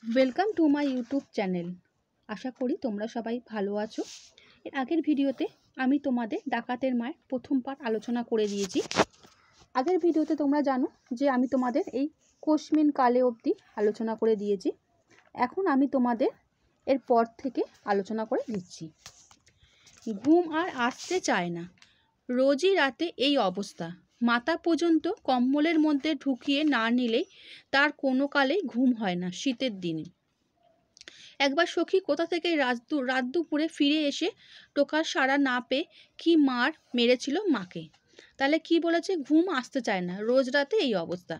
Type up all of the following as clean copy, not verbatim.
Welcome to my YouTube channel. আশা করি তোমরা সবাই ভালো আছো। এর আগের ভিডিওতে আমি তোমাদের ডাকাতের মায়ের প্রথম পার্ট আলোচনা করে দিয়েছি। আগের ভিডিওতে তোমরা জানো যে আমি তোমাদের এই কোশমিন কালে অবধি আলোচনা করে দিয়েছি। এখন আমি তোমাদের এর পর থেকে আলোচনা করে দিচ্ছি। ঘুম আর আসতে চায় না, রোজই রাতে এই অবস্থা। মাথা পর্যন্ত কম্বলের মধ্যে ঢুকিয়ে না নিলেই তার কোনো কালেই ঘুম হয় না শীতের দিনে। একবার সখী কোথা থেকে রাত দুপুরে ফিরে এসে টোকার সাড়া না পেয়ে কি মার মেরেছিল মাকে। তাহলে কি বলেছে? ঘুম আসতে চায় না, রোজ রাতে এই অবস্থা।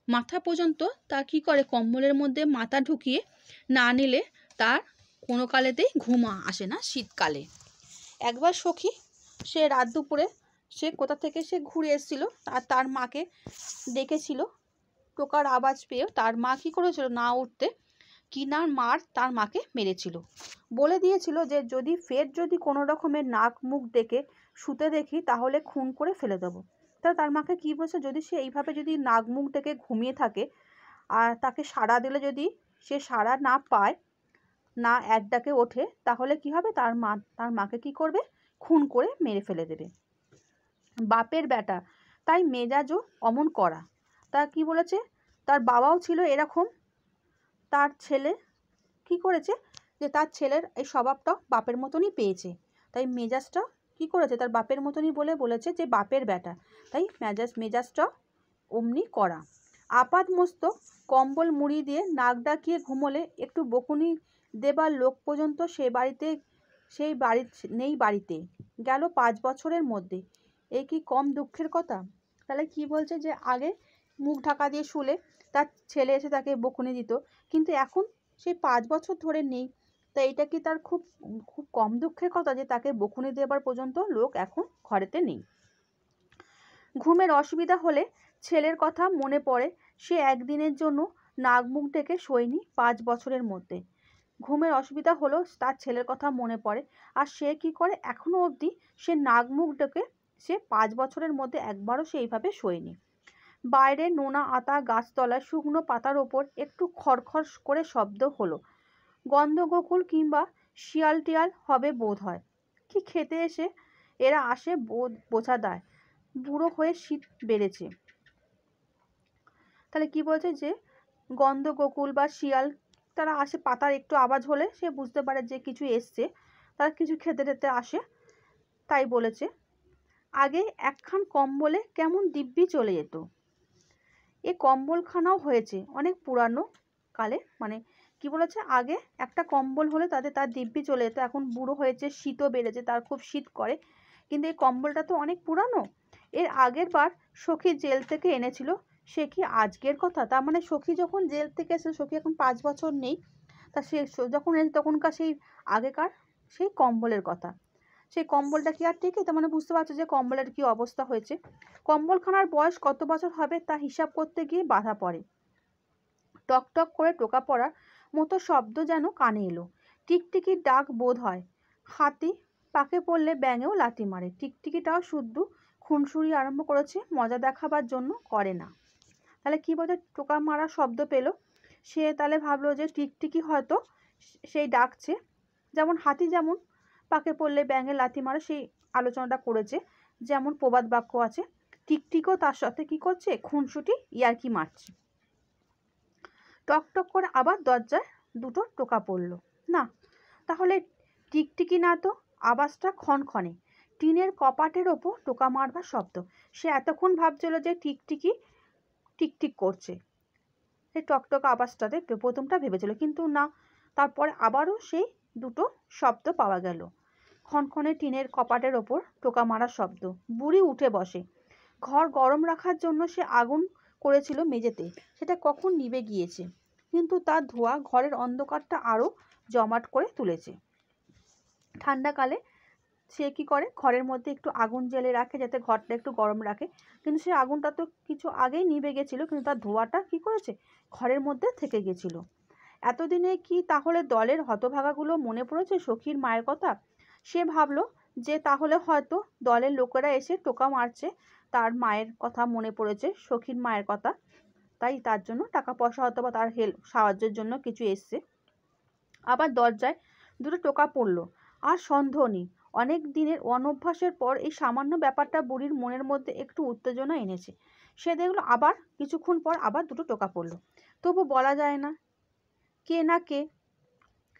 মাথা পর্যন্ত তার কি করে, কম্বলের মধ্যে মাথা ঢুকিয়ে না নিলে তার কোনো কালেতেই ঘুম আসে না শীতকালে। একবার সখী সে রাত দুপুরে সে কোথা থেকে সে ঘুরে এসেছিল, আর তার মাকে ডেকেছিল। টোকার আওয়াজ পেয়ে তার মা কি করেছিল, না উঠতে কিনার মার তার মাকে মেরেছিল। বলে দিয়েছিল যে যদি কোনো রকমের নাক মুখ ডেকে শুতে দেখি তাহলে খুন করে ফেলে দেবো। তার মাকে কি বলছে, যদি সে এইভাবে যদি নাক মুখ ডেকে ঘুমিয়ে থাকে আর তাকে সাড়া দিলে যদি সে সাড়া না পায়, না এক ডাকে ওঠে, তাহলে কি হবে, তার মাকে কি করবে, খুন করে মেরে ফেলে দেবে। বাপের বেটা তাই মেজাজও অমন করা। তা কি বলেছে, তার বাবাও ছিল এরকম। তার ছেলে কি করেছে, যে তার ছেলের এই স্বভাবটাও বাপের মতনই পেয়েছে, তাই মেজাজটা কি করেছে, তার বাপের মতনই বলেছে যে বাপের বেটা, তাই মেজাজটা অমনি করা। আপাদ মস্তক কম্বল মুড়ি দিয়ে নাক ডাকিয়ে ঘুমোলে একটু বকুনি দেবার লোক পর্যন্ত সেই বাড়ি নেই। বাড়িতে গেল 5 বছরের মধ্যে। এই কি কম দুঃখের কথা? তাহলে কি বলছে, যে আগে মুখ ঢাকা দিয়ে শুলে তার ছেলে এসে তাকে বকুনি দিত, কিন্তু এখন সেই 5 বছর ধরে নেই। তা এটা কি তার খুব খুব কম দুঃখের কথা যে তাকে বকুনি দেবার পর্যন্ত লোক এখন ঘরেতে নেই। ঘুমের অসুবিধা হলে ছেলের কথা মনে পড়ে। সে একদিনের জন্য নাক মুখ ডেকে শোয়নি 5 বছরের মধ্যে। ঘুমের অসুবিধা হলো, তার ছেলের কথা মনে পড়ে, আর সে কি করে, এখনো অবধি সে নাক মুখ ডেকে সে 5 বছরের মধ্যে একবারও সে এইভাবে শোয়নি। বাইরে নোনা আতা গাছতলায় শুকনো পাতার ওপর একটু খড়খড় করে শব্দ হলো। গন্ধগোকুল কিংবা শিয়াল টিয়াল হবে বোধ হয়। কি খেতে এসে এরা আসে বোঝা দেয়। বুড়ো হয়ে শীত বেড়েছে। তাহলে কি বলছে, যে গন্ধগোকুল বা শিয়াল তারা আসে, পাতার একটু আওয়াজ হলে সে বুঝতে পারে যে কিছু এসছে, তারা কিছু খেতে টেতে আসে, তাই বলেছে। আগে একখান কম্বলে কেমন দিব্যি চলে যেত। এ কম্বলখানাও হয়েছে অনেক পুরানো কালে, মানে কি বলেছে, আগে একটা কম্বল হলে তার দিব্যি চলে যেত। এখন বুড়ো হয়েছে, শীতও বেড়েছে, তার খুব শীত করে, কিন্তু এই কম্বলটা তো অনেক পুরানো। এর আগের বার সখী জেল থেকে এনেছিল, সে কি আজকের কথা? তার মানে সখী যখন জেল থেকে এসে, সখী এখন 5 বছর নেই, তা সে যখন এনেছে তখনকার সেই আগেকার সেই কম্বলের কথা। সেই কম্বলটা কি আর টেকে? তার মানে বুঝতে পারছো যে কম্বলের কি অবস্থা হয়েছে। কম্বলখানার বয়স কত বছর হবে তা হিসাব করতে গিয়ে বাধা পড়ে। টক টক করে টোকা পড়ার মতো শব্দ যেন কানে এলো। টিকটিকির ডাক বোধ হয়। হাতি পাকে পড়লে ব্যাঙেও লাথি মারে। টিকটিকিটাও শুদ্ধ খুনসুরি আরম্ভ করেছে, মজা দেখাবার জন্য করে না। তাহলে কি বলছে, টোকা মারা শব্দ পেল, সে তাহলে ভাবলো যে টিকটিকি হয়তো সেই ডাকছে। যেমন হাতি যেমন পাকে পড়লে ব্যাঙে লাথি মারে, সেই আলোচনাটা করেছে, যেমন প্রবাদ বাক্য আছে, টিকটিকও তার সাথে কি করছে, খুনসুটি ইয়ার্কি মারছে। টকটক করে আবার দরজায় দুটো টোকা পড়ল। না, তাহলে টিকটিকি না তো, আওয়াজটা ক্ষণক্ষণে টিনের কপাটের ওপর টোকা মারবার শব্দ। সে এতক্ষণ ভাবছিল যে টিকটিকি টিকটিক করছে, সেই টকটক আওয়াজটাতে প্রথমটা ভেবেছিল, কিন্তু না, তারপরে আবারও সেই দুটো শব্দ পাওয়া গেল। ক্ষণক্ষণে টিনের কপাটের ওপর টোকা মারার শব্দ। বুড়ি উঠে বসে। ঘর গরম রাখার জন্য সে আগুন করেছিল মেঝেতে, সেটা কখন নিভে গিয়েছে, কিন্তু তার ধোঁয়া ঘরের অন্ধকারটা আরও জমাট করে তুলেছে। ঠান্ডাকালে সে কি করে, ঘরের মধ্যে একটু আগুন জ্বেলে রাখে যাতে ঘরটা একটু গরম রাখে, কিন্তু সেই আগুনটা তো কিছু আগেই নিভে গেছিল, কিন্তু তার ধোঁয়াটা কি করেছে, ঘরের মধ্যে থেকে গেছিল। এতদিনে কি তাহলে দলের হতভাগাগুলো মনে পড়েছে সখীর মায়ের কথা? সে ভাবলো যে তাহলে হয়তো দলের লোকেরা এসে টোকা মারছে, তার মায়ের কথা মনে পড়েছে, সখীর মায়ের কথা। তাই তার জন্য টাকা পয়সা হয়তো বা তার সাহায্যের জন্য কিছু এসছে। আবার দরজায় দুটো টোকা পড়লো, আর সন্দেহ নেই অনেক দিনের অনভ্যাসের পর এই সামান্য ব্যাপারটা বুড়ির মনের মধ্যে একটু উত্তেজনা এনেছে। সে দেখলো আবার কিছুক্ষণ পর আবার দুটো টোকা পড়লো, তবু বলা যায় না কে না কে।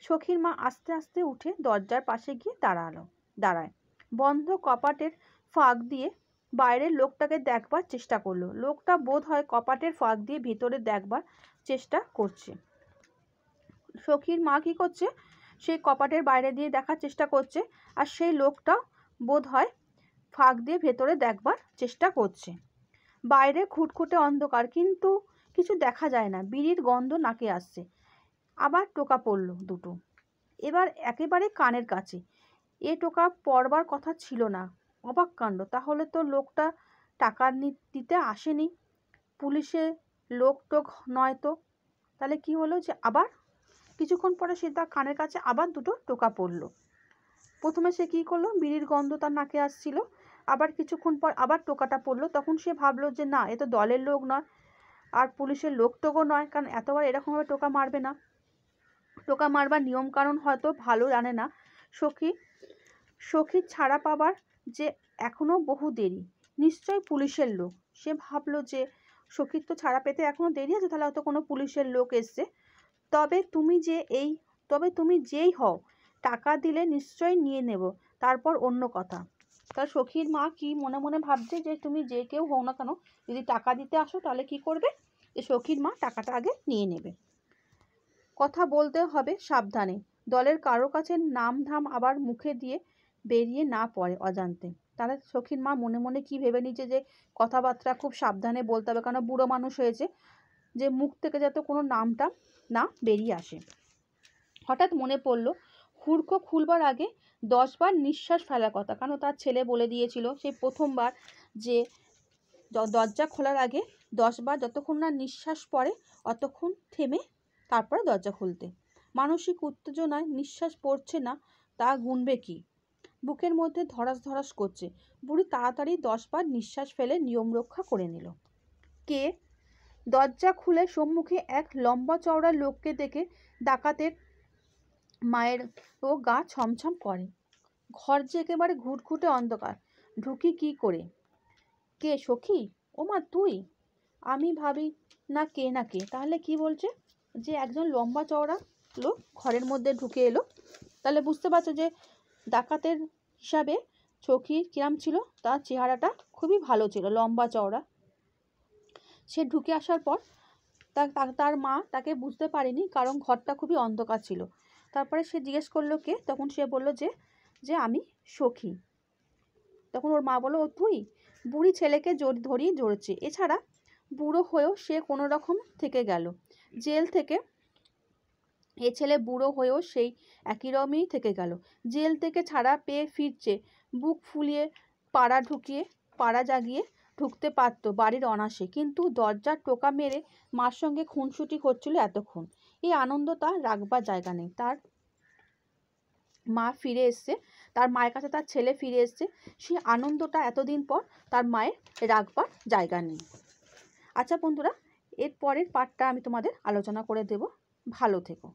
সখীর মা আস্তে আস্তে উঠে দরজার পাশে গিয়ে দাঁড়ায়। বন্ধ কপাটের ফাঁক দিয়ে বাইরের লোকটাকে দেখবার চেষ্টা করলো। লোকটা বোধ হয় কপাটের ফাঁক দিয়ে ভিতরে দেখবার চেষ্টা করছে। সখীর মা কি করছে, সেই কপাটের বাইরে দিয়ে দেখার চেষ্টা করছে, আর সেই লোকটা বোধ হয় ফাঁক দিয়ে ভেতরে দেখবার চেষ্টা করছে। বাইরে খুটখুটে অন্ধকার, কিন্তু কিছু দেখা যায় না। বিড়ির গন্ধ নাকে আসছে। আবার টোকা পড়লো দুটো, এবার একেবারে কানের কাছে। এ টোকা পড়বার কথা ছিল না। অবাক কাণ্ড, তাহলে তো লোকটা টাকা দিতে আসেনি, পুলিশের লোক টোক নয় তো। তাহলে কি হলো যে আবার কিছুক্ষণ পরে সে তার কানের কাছে আবার দুটো টোকা পড়লো। প্রথমে সে কি করলো, বিড়ির গন্ধ তার নাকে আসছিল, আবার কিছুক্ষণ পর আবার টোকাটা পড়লো। তখন সে ভাবলো যে না, এ তো দলের লোক নয়, আর পুলিশের লোক টোকও নয়, কারণ এতবার এরকমভাবে টোকা মারবে না। টোকা মারবার নিয়ম কারণ হয়তো ভালো জানে না। সখীর ছাড়া পাবার যে এখনো বহু দেরি, নিশ্চয় পুলিশের লোক। সে ভাবলো যে সখীর তো ছাড়া পেতে এখনো দেরি আছে, তাহলে হয়তো কোনো পুলিশের লোক এসছে। তবে তুমি যেই হও, টাকা দিলে নিশ্চয়ই নিয়ে নেব, তারপর অন্য কথা। তার সখীর মা কি মনে মনে ভাবছে যে তুমি যে কেউ হও না কেন, যদি টাকা দিতে আসো তাহলে কি করবে, যে সখীর মা টাকাটা আগে নিয়ে নেবে। কথা বলতে হবে সাবধানে, দলের কারো কাছে নাম ধাম আবার মুখে দিয়ে বেরিয়ে না পড়ে অজান্তে। তাহলে সখীর মা মনে মনে কি ভেবে নিচ্ছে যে কথাবার্তা খুব সাবধানে বলতে হবে, কারণ বুড়ো মানুষ হয়েছে, যে মুখ থেকে যাতে কোনো নামটা না বেরিয়ে আসে। হঠাৎ মনে পড়লো হুড়কো খুলবার আগে 10 বার নিঃশ্বাস ফেলার কথা, কারণ তার ছেলে বলে দিয়েছিল সেই প্রথমবার যে দরজা খোলার আগে 10 বার যতক্ষণ না নিঃশ্বাস পড়ে অতক্ষণ থেমে তারপরে দরজা খুলতে। মানসিক উত্তেজনায় নিঃশ্বাস পড়ছে না, তা গুনবে কি? বুকের মধ্যে ধরাস ধরাস করছে। বুড়ি তাড়াতাড়ি 10 বার নিঃশ্বাস ফেলে নিয়ম রক্ষা করে নিল। কে? দরজা খুলে সম্মুখে এক লম্বা চওড়া লোককে দেখে ডাকাতের মায়ের ও গা ছমছম করে। ঘর যে একেবারে ঘুটঘুটে অন্ধকার, ঢুকি কি করে? কে সখী? ও মা তুই? আমি ভাবি না কে না কে, তাহলে কি বলছে যে একজন লম্বা চওড়া লোক ঘরের মধ্যে ঢুকে এলো। তাহলে বুঝতে পারছো যে ডাকাতের হিসাবে সখী কিরাম ছিল, তার চেহারাটা খুবই ভালো ছিল, লম্বা চওড়া। সে ঢুকে আসার পর তার মা তাকে বুঝতে পারেনি, কারণ ঘরটা খুবই অন্ধকার ছিল। তারপরে সে জিজ্ঞেস করলো কে, তখন সে বললো যে আমি সখী। তখন ওর মা বললো ও তুই? বুড়ি ছেলেকে ধরিয়ে জড়ছে। এছাড়া বুড়ো হয়েও সে কোনো রকম থেকে গেল জেল থেকে। এ ছেলে বুড়ো হয়েও সেই একই রকমই থেকে গেল। জেল থেকে ছাড়া পেয়ে ফিরছে, বুক ফুলিয়ে পাড়া জাগিয়ে ঢুকতে পারত বাড়ির অনাসে, কিন্তু দরজার টোকা মেরে মার সঙ্গে খুনসুটি হচ্ছিল এতক্ষণ। এই আনন্দ তার রাখবার জায়গা নেই। তার মা ফিরে এসছে, তার মায়ের কাছে তার ছেলে ফিরে এসছে, সেই আনন্দটা এতদিন পর তার মায়ের রাখবার জায়গা নেই। আচ্ছা বন্ধুরা, এর পরের পার্টটা আমি তোমাদের আলোচনা করে দেব। ভালো থেকো।